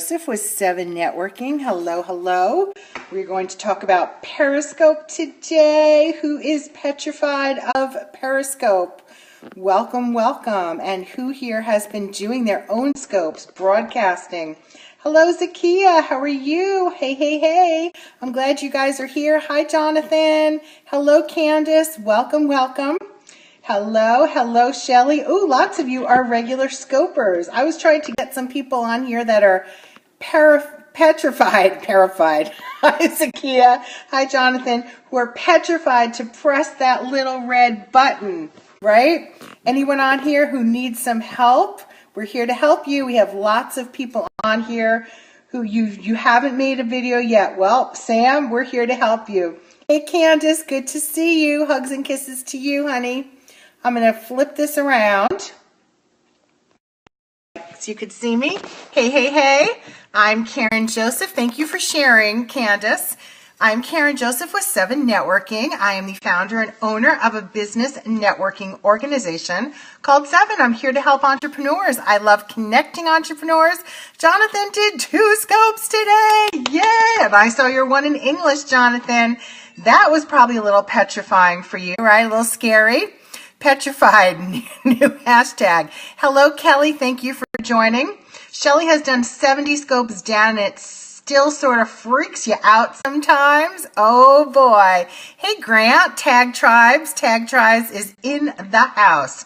Joseph with SEVENnetworking. Hello, hello. We're going to talk about Periscope today. Who is petrified of Periscope? Welcome, welcome. And who here has been doing their own scopes, broadcasting? Hello, Zakia. How are you? Hey, hey, hey. I'm glad you guys are here. Hi, Jonathan. Hello, Candace. Welcome, welcome. Hello, hello, Shelly. Oh, lots of you are regular scopers. I was trying to get some people on here that are petrified. Hi, Zakia. Hi, Jonathan. Who are petrified to press that little red button, right? Anyone on here who needs some help? We're here to help you. We have lots of people on here who you haven't made a video yet. Well, Sam, we're here to help you. Hey, Candace, good to see you. Hugs and kisses to you, honey. I'm going to flip this around so you could see me. Hey, hey, hey. I'm Karen Joseph. Thank you for sharing, Candace. I'm Karen Joseph with SEVENnetworking. I am the founder and owner of a business networking organization called Seven. I'm here to help entrepreneurs. I love connecting entrepreneurs. Jonathan did 2 scopes today. Yeah. And I saw your one in English, Jonathan. That was probably a little petrifying for you, right? A little scary. Petrified, new hashtag. Hello, Kelly. Thank you for joining. Shelly has done 70 scopes down, and it still sort of freaks you out sometimes. Oh, boy. Hey, Grant, Tag Tribes. Tag Tribes is in the house.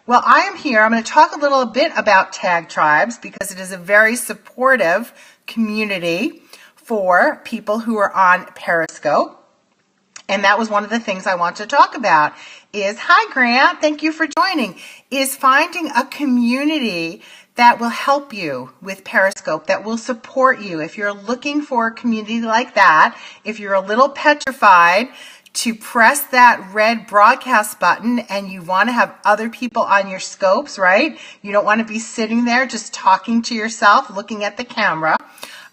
Well, I am here. I'm going to talk a little bit about Tag Tribes because it is a very supportive community for people who are on Periscope. And that was one of the things I want to talk about is, hi Grant, thank you for joining, is finding a community that will help you with Periscope, that will support you. If you're looking for a community like that, if you're a little petrified to press that red broadcast button and you want to have other people on your scopes, right? You don't want to be sitting there just talking to yourself, looking at the camera.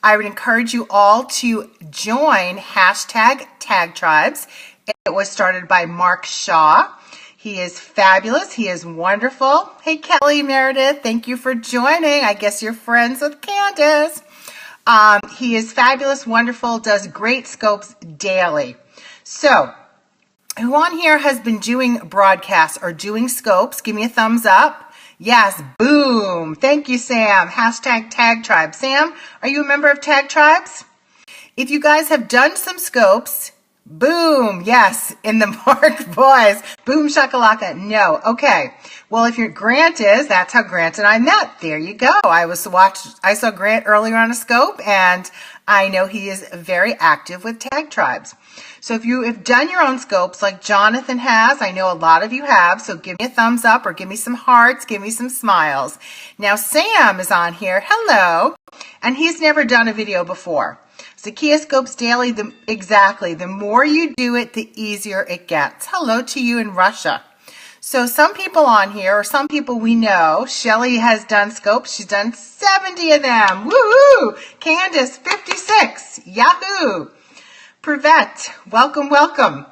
I would encourage you all to join hashtag Tag Tribes. It was started by Mark Shaw. He is fabulous. He is wonderful. Hey, Kelly Meredith, thank you for joining. I guess you're friends with Candace. He is fabulous, wonderful, does great scopes daily. So, who on here has been doing broadcasts or doing scopes? Give me a thumbs up. Yes, boom. Thank you, Sam. Hashtag Tag Tribe. Sam, are you a member of Tag Tribes? If you guys have done some scopes, boom. Yes, in the Mark voice. Boom shakalaka. No. Okay. Well, if your Grant is, that's how Grant and I met. There you go. I saw Grant earlier on a scope, and I know he is very active with Tag Tribes. So if you have done your own scopes like Jonathan has, I know a lot of you have, so give me a thumbs up or give me some hearts, give me some smiles. Now Sam is on here, hello, and he's never done a video before. Zakia Scopes Daily, exactly, the more you do it, the easier it gets. Hello to you in Russia. So some people on here, or some people we know, Shelly has done scopes, she's done 70 of them, woohoo! Candace, 56, yahoo! Prevette, welcome, welcome.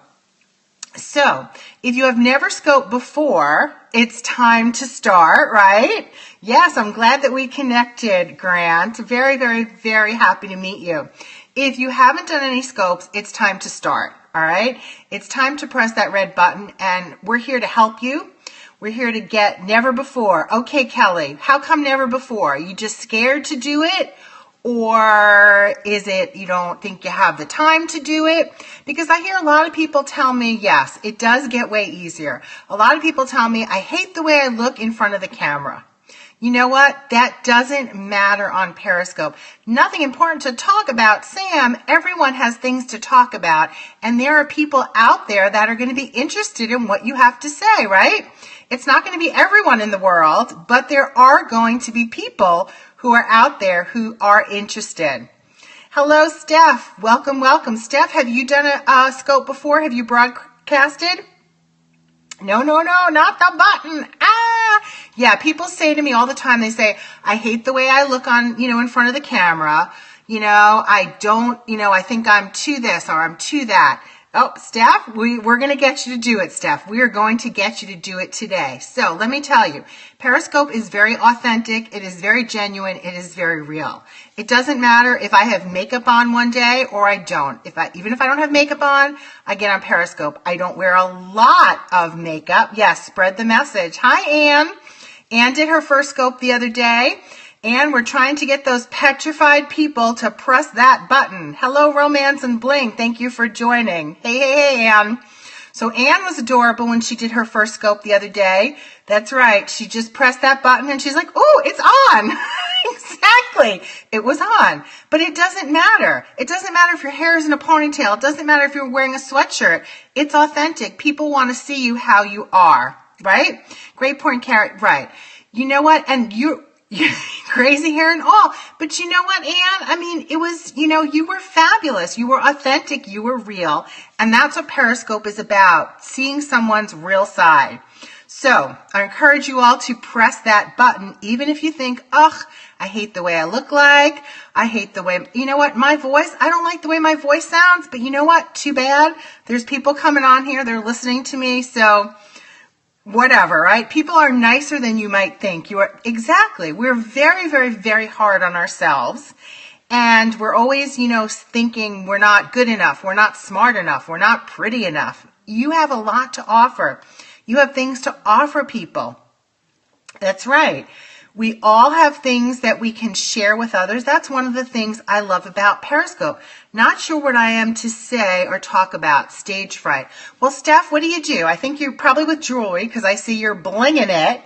So, if you have never scoped before, it's time to start, right? Yes, I'm glad that we connected, Grant. Very, very, very happy to meet you. If you haven't done any scopes, it's time to start, all right? It's time to press that red button, and we're here to help you. We're here to get never before. Okay, Kelly, how come never before? Are you just scared to do it? Or is it you don't think you have the time to do it? Because I hear a lot of people tell me, yes, it does get way easier. A lot of people tell me, I hate the way I look in front of the camera. You know what? That doesn't matter on Periscope. Nothing important to talk about. Sam, everyone has things to talk about. And there are people out there that are going to be interested in what you have to say, right? It's not going to be everyone in the world, but there are going to be people who are out there who are interested. Hello, Steph. Welcome, welcome. Steph, have you done a scope before? Have you broadcasted? No, not the button. Yeah, people say to me all the time, they say, I hate the way I look on, in front of the camera. I don't, I think I'm to this or I'm to that. Oh, Steph, we're going to get you to do it, Steph. We are going to get you to do it today. So let me tell you, Periscope is very authentic. It is very genuine. It is very real. It doesn't matter if I have makeup on one day or I don't. Even if I don't have makeup on, I get on Periscope. I don't wear a lot of makeup. Yes, spread the message. Hi, Anne. Anne did her first scope the other day. And we're trying to get those petrified people to press that button. Hello, Romance and Bling. Thank you for joining. Hey, Anne. So Anne was adorable when she did her first scope the other day. That's right. She just pressed that button and she's like, oh, it's on. Exactly. It was on. But it doesn't matter. It doesn't matter if your hair is in a ponytail. It doesn't matter if you're wearing a sweatshirt. It's authentic. People want to see you how you are. Right? Great point, Carrot. Right. You know what? And you crazy hair and all. But you know what, Anne? I mean, it was, you were fabulous. You were authentic. You were real. And that's what Periscope is about, seeing someone's real side. So I encourage you all to press that button, even if you think, ugh, I hate the way I look like. I hate the way, you know what, my voice, I don't like the way my voice sounds. But you know what? Too bad. There's people coming on here. They're listening to me. So whatever, right? People are nicer than you might think. Exactly. We're very, very, very hard on ourselves. And we're always, thinking we're not good enough. We're not smart enough. We're not pretty enough. You have a lot to offer. You have things to offer people. That's right. We all have things that we can share with others. That's one of the things I love about Periscope. Not sure what I am to say or talk about. Stage fright. Well, Steph, what do? I think you're probably with jewelry because I see you're blinging it.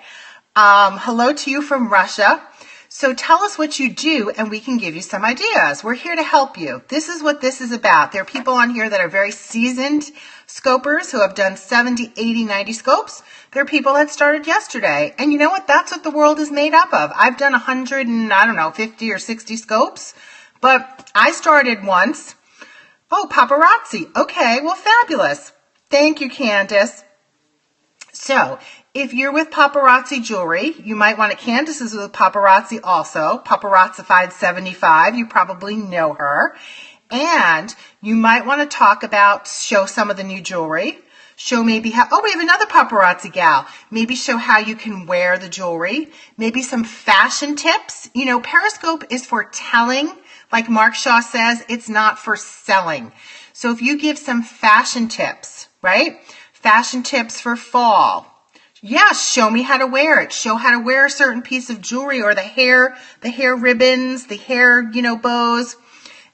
Hello to you from Russia. So tell us what you do and we can give you some ideas. We're here to help you. This is what this is about. There are people on here that are very seasoned scopers who have done 70, 80, 90 scopes. There are people that started yesterday. And you know what? That's what the world is made up of. I've done 100 and 50 or 60 scopes. But I started once. Oh, paparazzi. Okay, well, fabulous. Thank you, Candace. So if you're with paparazzi jewelry, you might want to, Candace is with paparazzi also, paparazzified 75. You probably know her. And you might want to talk about, show some of the new jewelry. Show maybe how, we have another paparazzi gal. Maybe show how you can wear the jewelry. Maybe some fashion tips. Periscope is for telling. Like Mark Shaw says, it's not for selling. So if you give some fashion tips, right? Fashion tips for fall. Yeah, show me how to wear it. Show how to wear a certain piece of jewelry or the hair ribbons, the hair, bows,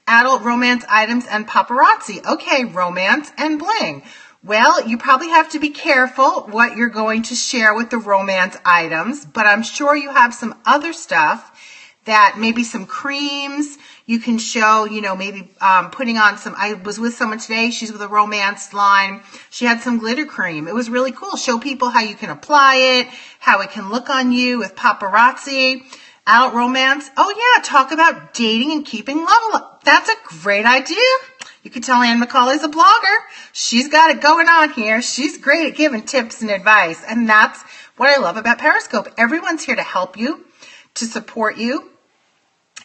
adult romance items, and paparazzi. Okay, romance and bling. Well, you probably have to be careful what you're going to share with the romance items, but I'm sure you have some other stuff that maybe some creams you can show, maybe putting on some, I was with someone today, she's with a romance line. She had some glitter cream. It was really cool. Show people how you can apply it, how it can look on you with paparazzi. Adult romance. Oh yeah, talk about dating and keeping love. That's a great idea. You could tell Ann McCauley's a blogger. She's got it going on here. She's great at giving tips and advice. And that's what I love about Periscope. Everyone's here to help you, to support you,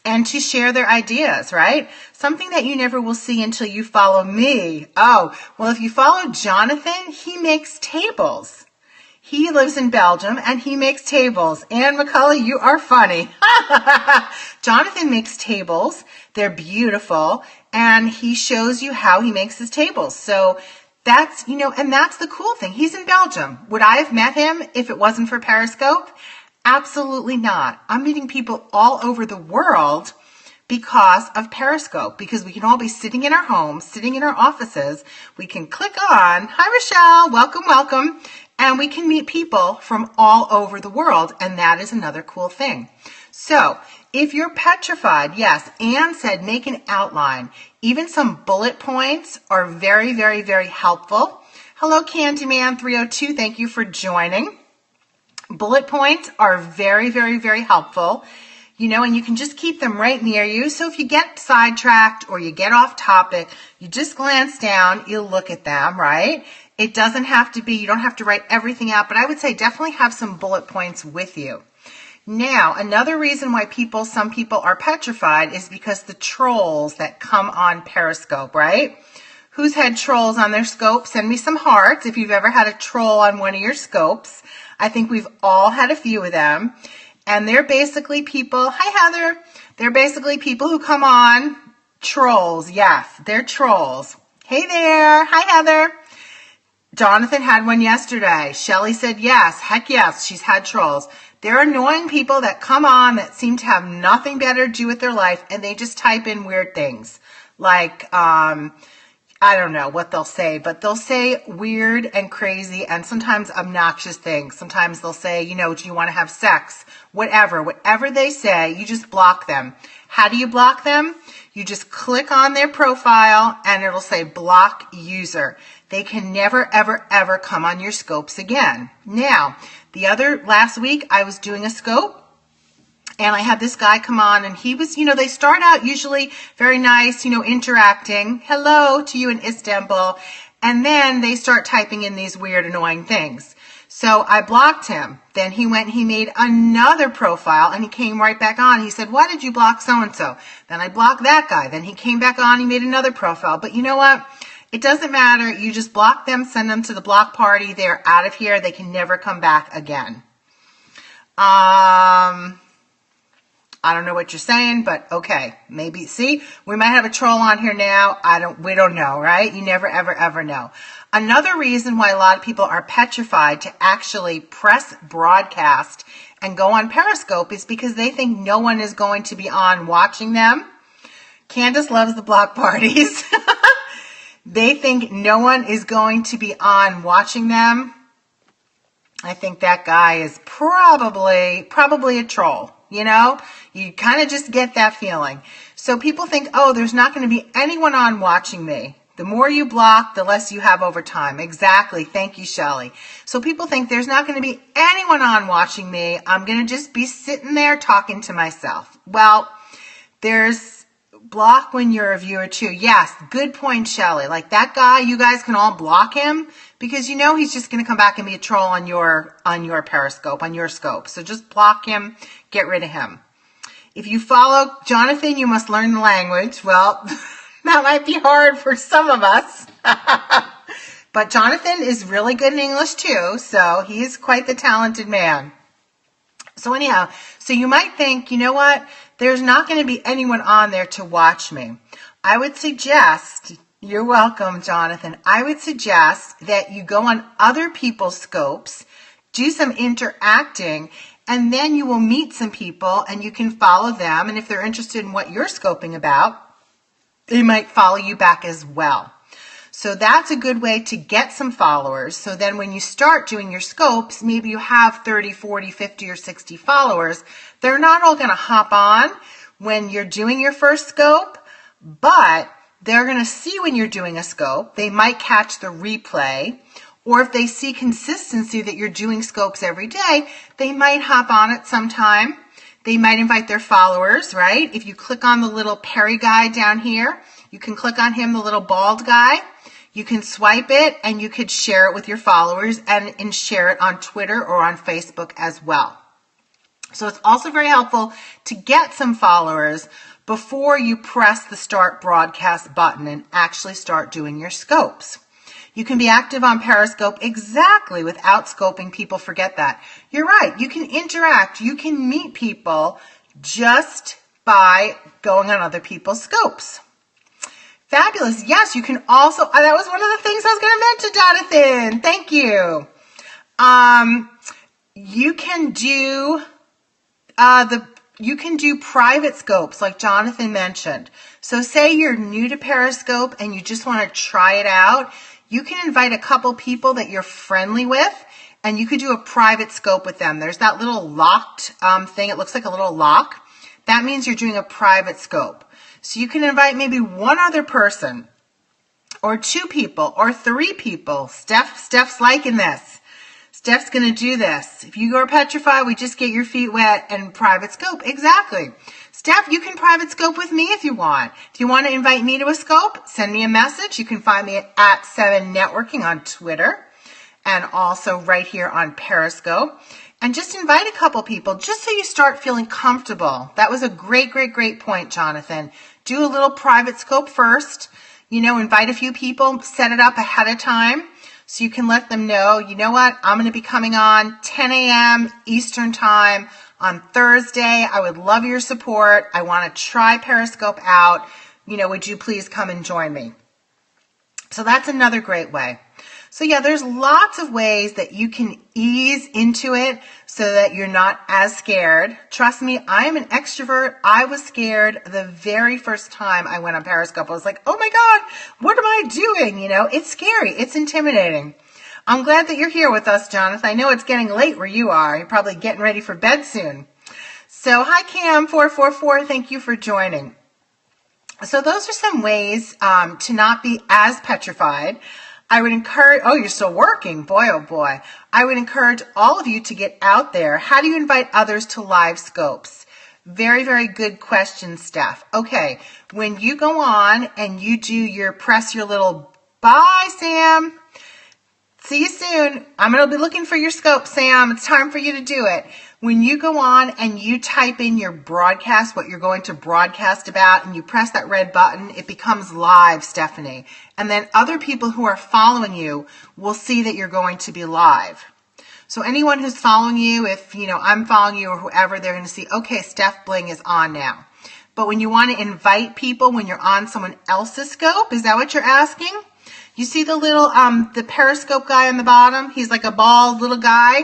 and to share their ideas, right? Something that you never will see until you follow me. Oh, well, if you follow Jonathan, he makes tables. He lives in Belgium and he makes tables. Ann McCauley, you are funny. Jonathan makes tables. They're beautiful. And he shows you how he makes his tables. So that's, and that's the cool thing. He's in Belgium. Would I have met him if it wasn't for Periscope? Absolutely not. I'm meeting people all over the world because of Periscope, because we can all be sitting in our homes, sitting in our offices. We can click on, hi, Rochelle, welcome, welcome. And we can meet people from all over the world. And that is another cool thing. So if you're petrified, yes, Anne said make an outline. Even some bullet points are very, very, very helpful. Hello, Candyman 302. Thank you for joining. Bullet points are very, very, very helpful. And you can just keep them right near you. So if you get sidetracked or you get off topic, you just glance down, you look at them, right? It doesn't have to be, you don't have to write everything out, but I would say definitely have some bullet points with you. Now, another reason why some people are petrified is because the trolls that come on Periscope, right? Who's had trolls on their scope? Send me some hearts if you've ever had a troll on one of your scopes. I think we've all had a few of them. And they're basically people, hi Heather, they're basically people who come on, trolls, yes, they're trolls. Hey there, hi Heather. Jonathan had one yesterday. Shelly said yes, heck yes, she's had trolls. They're annoying people that come on that seem to have nothing better to do with their life, and they just type in weird things. Like, I don't know what they'll say, but they'll say weird and crazy and sometimes obnoxious things. Sometimes they'll say, you know, do you want to have sex? Whatever they say, you just block them. How do you block them? You just click on their profile and it'll say block user. They can never, ever, ever come on your scopes again. Now, last week I was doing a scope and I had this guy come on and he was, you know, they start out usually very nice, you know, interacting. Hello to you in Istanbul. And then they start typing in these weird, annoying things. So I blocked him. Then he went and he made another profile and he came right back on. He said, why did you block so-and-so? Then I blocked that guy. Then he came back on, he made another profile. But you know what? It doesn't matter. You just block them, send them to the block party. They're out of here. They can never come back again. I don't know what you're saying, but okay. Maybe, see, we might have a troll on here now. We don't know, right? You never, ever, ever know. Another reason why a lot of people are petrified to actually press broadcast and go on Periscope is because they think no one is going to be on watching them. Candace loves the block parties. They think no one is going to be on watching them. I think that guy is probably a troll. You know, you kind of just get that feeling. So people think, oh, there's not going to be anyone on watching me. The more you block, the less you have over time. Exactly. Thank you, Shelly. So people think there's not going to be anyone on watching me. I'm going to just be sitting there talking to myself. Well, there's block when you're a viewer too. Yes, good point, Shelly. Like that guy, you guys can all block him because you know he's just going to come back and be a troll on your Periscope, on your scope. So just block him, get rid of him. If you follow Jonathan, you must learn the language. Well, that might be hard for some of us. But Jonathan is really good in English too, so he is quite the talented man. So anyhow, so you might think, you know what? There's not going to be anyone on there to watch me. I would suggest, you're welcome, Jonathan. I would suggest that you go on other people's scopes, do some interacting, and then you will meet some people and you can follow them. And if they're interested in what you're scoping about, they might follow you back as well. So that's a good way to get some followers. So then when you start doing your scopes, maybe you have 30, 40, 50, or 60 followers. They're not all going to hop on when you're doing your first scope, but they're going to see when you're doing a scope. They might catch the replay, or if they see consistency that you're doing scopes every day, they might hop on it sometime. They might invite their followers, right? If you click on the little Perry guy down here, you can click on him, the little bald guy. You can swipe it and you could share it with your followers and share it on Twitter or on Facebook as well. So it's also very helpful to get some followers before you press the start broadcast button and actually start doing your scopes. You can be active on Periscope exactly without scoping. People forget that. You're right. You can interact. You can meet people just by going on other people's scopes. Fabulous. Yes, you can also, that was one of the things I was going to mention, Jonathan. Thank you. You can do private scopes like Jonathan mentioned. So say you're new to Periscope and you just want to try it out. You can invite a couple people that you're friendly with and you could do a private scope with them. There's that little locked thing. It looks like a little lock. That means you're doing a private scope. So you can invite maybe one other person or two people or three people. Steph's liking this. Steph's going to do this. If you go petrified, we just get your feet wet and private scope. Exactly. Steph, you can private scope with me if you want. If you want to invite me to a scope, send me a message. You can find me at SEVENnetworking on Twitter and also right here on Periscope. And just invite a couple people just so you start feeling comfortable. That was a great, great, great point, Jonathan. Do a little private scope first. Invite a few people, set it up ahead of time so you can let them know, you know what, I'm going to be coming on 10 a.m. Eastern time on Thursday. I would love your support. I want to try Periscope out. Would you please come and join me? So that's another great way. So yeah, there's lots of ways that you can ease into it so that you're not as scared. Trust me, I am an extrovert. I was scared the very first time I went on Periscope. I was like, oh my God, what am I doing? It's scary. It's intimidating. I'm glad that you're here with us, Jonathan. I know it's getting late where you are. You're probably getting ready for bed soon. So hi, Cam444. Thank you for joining. So those are some ways to not be as petrified. I would encourage, oh, you're still working. Boy, oh boy. I would encourage all of you to get out there. How do you invite others to live scopes? Very, very good question, Steph. Okay, when you go on and you do press your little, bye, Sam. See you soon. I'm going to be looking for your scope, Sam. It's time for you to do it. When you go on and you type in your broadcast, what you're going to broadcast about, and you press that red button, it becomes live, Stephanie. And then other people who are following you will see that you're going to be live. So anyone who's following you, if I'm following you or whoever, they're going to see, okay, Steph Bling is on now. But when you want to invite people when you're on someone else's scope, is that what you're asking? You see the little, the Periscope guy on the bottom? He's like a bald little guy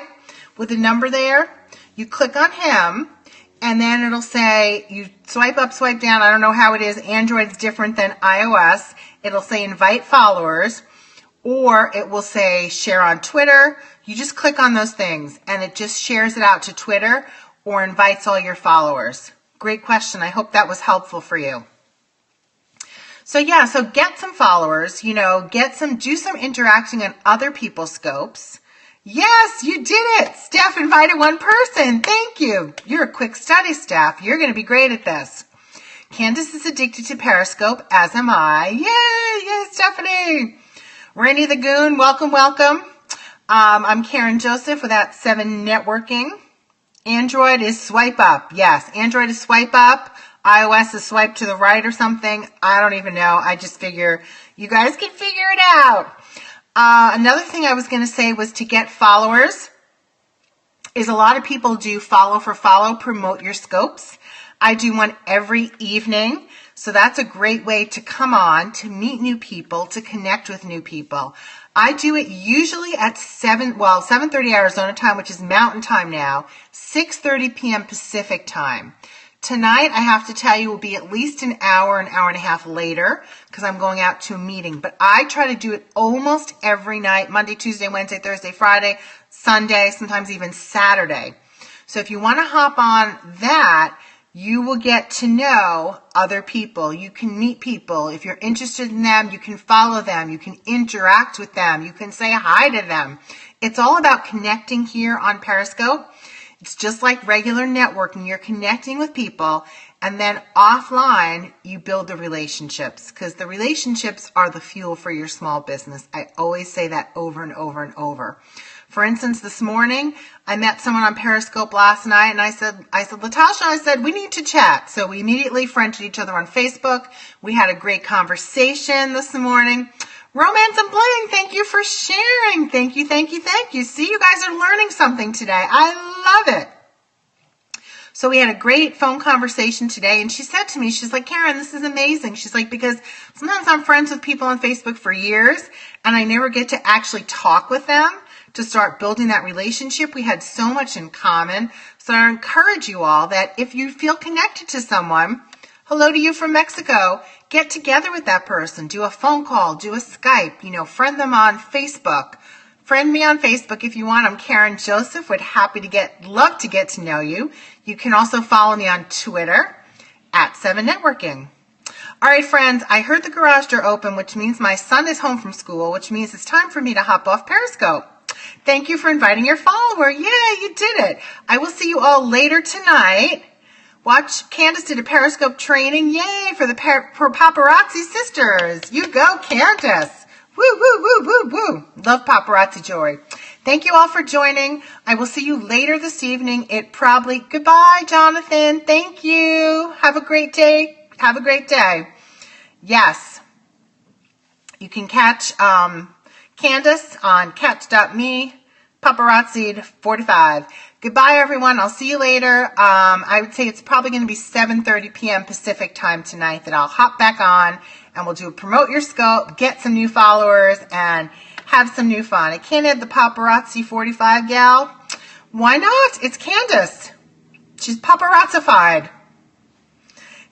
with a number there. You click on him, and then it'll say, you swipe up, swipe down. I don't know how it is. Android's different than iOS. It'll say invite followers, or it will say share on Twitter. You just click on those things, and it just shares it out to Twitter or invites all your followers. Great question. I hope that was helpful for you. So yeah, so get some followers, do some interacting on other people's scopes. Yes, you did it. Steph invited one person. Thank you. You're a quick study, Steph. You're going to be great at this. Candace is addicted to Periscope, as am I. Yay, Stephanie. Rainy the Goon, welcome, welcome. I'm Karen Joseph with @SEVENnetworking. Android is swipe up. Yes, Android is swipe up. iOS is swipe to the right or something. I don't even know. I just figure you guys can figure it out. Another thing I was going to say was to get followers is a lot of people do follow for follow, promote your scopes. I do one every evening. So that's a great way to come on, to meet new people, to connect with new people. I do it usually at 7:30 Arizona time, which is Mountain Time now, 6:30 p.m. Pacific time. Tonight, I have to tell you, will be at least an hour and a half later because I'm going out to a meeting. But I try to do it almost every night, Monday, Tuesday, Wednesday, Thursday, Friday, Sunday, sometimes even Saturday. So if you want to hop on that, you will get to know other people. You can meet people. If you're interested in them, you can follow them. You can interact with them. You can say hi to them. It's all about connecting here on Periscope. It's just like regular networking. You're connecting with people, and then offline, you build the relationships because the relationships are the fuel for your small business. I always say that over and over and over. For instance, this morning, I met someone on Periscope last night, and I said, Latasha, we need to chat. So we immediately friended each other on Facebook. We had a great conversation this morning. Romance and Bling, thank you for sharing. Thank you. See, you guys are learning something today. I love it. So we had a great phone conversation today, and she said to me, she's like, Karen, this is amazing. She's like, because sometimes I'm friends with people on Facebook for years, and I never get to actually talk with them to start building that relationship. We had so much in common. So I encourage you all that if you feel connected to someone, hello to you from Mexico, get together with that person, do a phone call, do a Skype, friend them on Facebook. Friend me on Facebook if you want. I'm Karen Joseph. Love to get to know you. You can also follow me on Twitter @SEVENnetworking. All right, friends, I heard the garage door open, which means my son is home from school, which means it's time for me to hop off Periscope. Thank you for inviting your follower. Yeah, you did it. I will see you all later tonight. Watch, Candace did a Periscope training. Yay, for paparazzi sisters. You go, Candace. Woo, woo, woo, woo, woo. Love paparazzi jewelry. Thank you all for joining. I will see you later this evening. Goodbye, Jonathan. Thank you. Have a great day. Yes. You can catch Candace on catch.me, paparazzi 45. Goodbye, everyone. I'll see you later. I would say it's probably going to be 7:30 p.m. Pacific time tonight that I'll hop back on and we'll do a promote your scope, get some new followers, and have some new fun. I can't add the paparazzi 45 gal. Why not? It's Candace. She's paparazzified.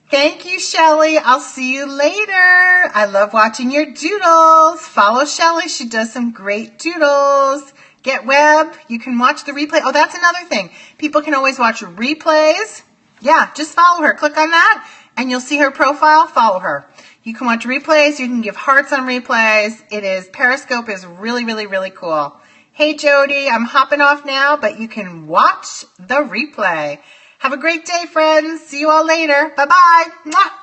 Thank you, Shelly. I'll see you later. I love watching your doodles. Follow Shelly. She does some great doodles. Get web. You can watch the replay. Oh, that's another thing. People can always watch replays. Yeah, just follow her. Click on that, and you'll see her profile. Follow her. You can watch replays. You can give hearts on replays. Periscope is really, really, really cool. Hey, Jody, I'm hopping off now, but you can watch the replay. Have a great day, friends. See you all later. Bye-bye. Mwah.